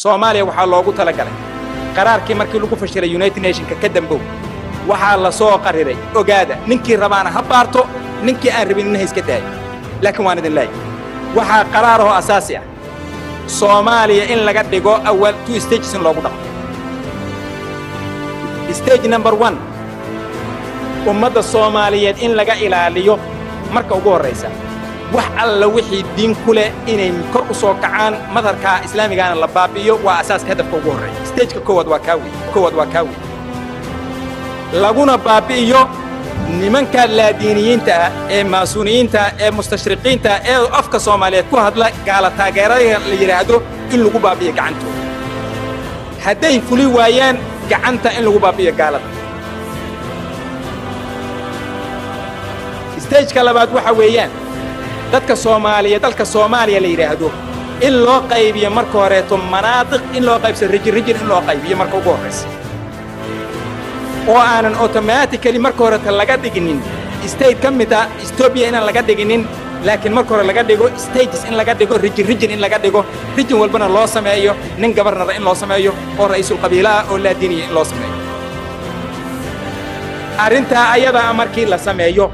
Soomaaliya waxaa loogu talagalay qaraarkii markii lagu fashiray United Nations ka dambow waxaa la soo qariray ogaada ninkii rabaana ha baarto ninkii aan rabin inuu iska daayo laakiin waan idin leeyahay waxaa qaraar oo asaasi ah Soomaaliya in laga dhigo awal two stages in loogu dhaqmo stage number 1 ummadda Soomaaliyeed in laga ilaaliyo marka ugu horeysa wax alla wixii diin ku leh inay kor u soo kacaan madharka islaamiga la baabiyo waa asaaska hadafka ugu horeeya stage-ka koowaad waa kaawi laguna baabiyo nimanka laadiiniyiinta ee maasuuniyiinta ee mustashriqiinta ee afka Soomaaliyeed ku hadla gaala taageerada la yiraahdo in lagu baabiyo gacantooda hadday fuli waayaan gacanta in lagu baabiyo gaalada stage-ka labaad waxa weeyaan dadka Soomaaliyeed dalka Soomaaliya la yiraahdo in loo qaybiyo marka horeeto manaadiq in loo qaybso rijir in loo qaybiyo marka ugu horeysa oo aanan automatically marka horeeto laga dhiginin state kamida Ethiopia in laga dhiginin laakiin marka hore laga dhigo stages in laga dhigo rijir in laga dhigo rijin walbana loo sameeyo nin governor in loo sameeyo oo ra'iisul qabiilaa oo la diiniyo in loo sameeyo arinta ayada markii la sameeyo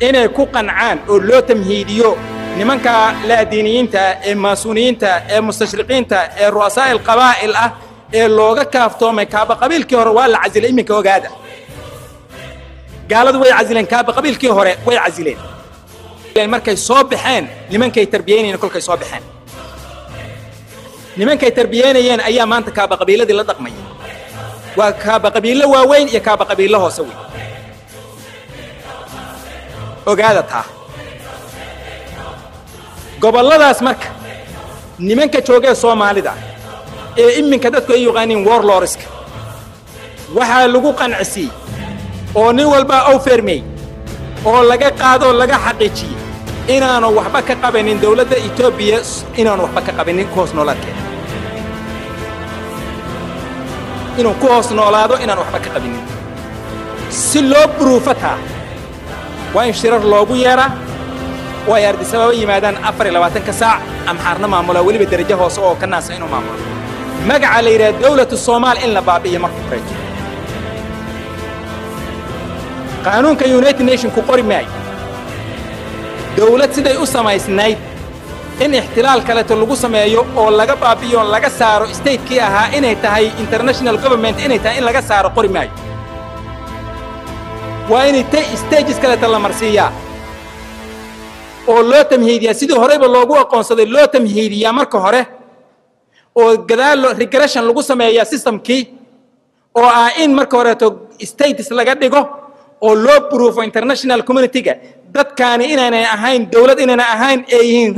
inay ku qancaan oo loo tamhiidiyo nimanka laadiiniyiinta ee maasuuniyiinta ee mustashriqiinta ee ru'asaa'il qabaa'il ah ee looga kaaftoomay kaaba qabiilkii hore waa la casilay iminka ogaada gaaladu way casileen kaaba qabiilkii hore way casileen markay soo baxeen nimankay tarbiyeynayeen kolkay soo baxeen nimankay tarbiyeynayeen ayaa maanta kaaba qabiiladii la dhaqmay waa kaaba qabiilo waaweyn iyo kaaba qabiilo hoose weyn ogaada taa goboladaas marka nimanka joogay Soomaalida ee iminka dadku ay yaqaaniin warlordska waxa lagu qancisay oo nin walba oo fermay oo laga qaado laga xaqiijiyay inaanu waxba ka qabanin dawladda Ethiopia inaanu waxba ka qabanin koos noolaadkeeda inuu koos noolaado inaanu waxba ka qabanin si loo proofata وإن شرر لوجو يرى ويرد سبب يمادان أفر لواتن كساع أم حرنا معمولا ولي بدرجة هو صو كناس إنه معمول مجع على دولة الصومال إن لبابية مكفرج قانون كيونايتد نيشن كقري معي دولة سيدي أسماء سنايد إن احتلال كلا تلقوا سمايو أو لقى بابيون لقى سارو ستيت كيها إن هي international government إن هي إن لقى سارو قري معي وإن stages كلا تلا مرسية أو لو تمهيدية سيدو هريب اللوجو قنصدي لو تمهيدية مركو هره أو جدال regression لوجو سمايا system كي أو إن مركو هره تو stages لقد ديجو أو لو proof international community كه دت كان إن أنا أهين دولة إن أنا أهين أيين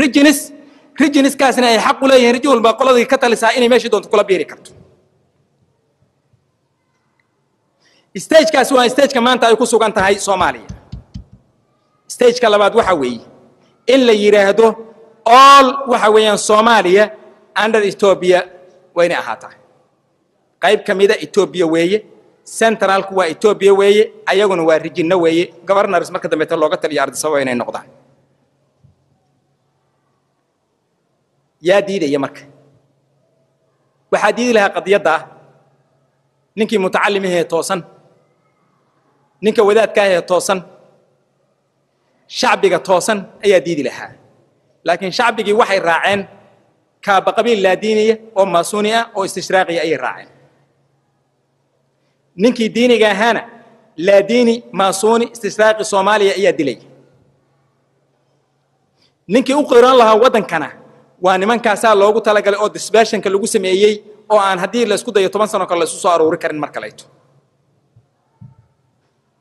regions كاسنا يحق ولا يرجول بقولة ذي كتل سائني ماشي دون تقول بيري كرتو stage kaas waa stage ka maanta ay ku sugan tahay Soomaaliya stage ka labaad waxa weey in la yiraahdo all waxa weeyaan Soomaaliya under Ethiopia wayna ahaataa qayb kamida Ethiopia weeye central ku waa Ethiopia weeye ayaguna waa region weeye governors marka dambe looga taliyo ardayda inay noqdaan yaa diiday marka waxa diiday laha qadiyada ninkii mutacalimihi toosan ninka wadaadka ah toosan shacbiga toosan ayaa diidi lahaa laakiin shacbigii waxay raaceen kaaba qabiil laadiiniye oo maasuuni ah oo istishraaqi ay raaceen ninkii diiniga ahana laadiini maasuuni istishraaqi Soomaaliya ayaa dilay ninkii u qiran lahaa wadankana waa nimankaas loogu talagalay oo dispersionka lagu sameeyay oo aan hadii la isku dayo 10 sano kale la soo aroori karin marka layto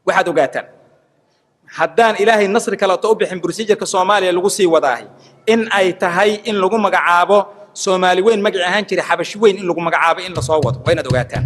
waxaad ogaataan haddaan ilaahay nasri kala oo u bixin procedure-ka Soomaaliya lagu sii wadaahay in ay tahay in lagu magacaabo Soomaali weyn magac ahaan jiray xabashi weyn in lagu magacaabo in la soo wado wayna ogaataan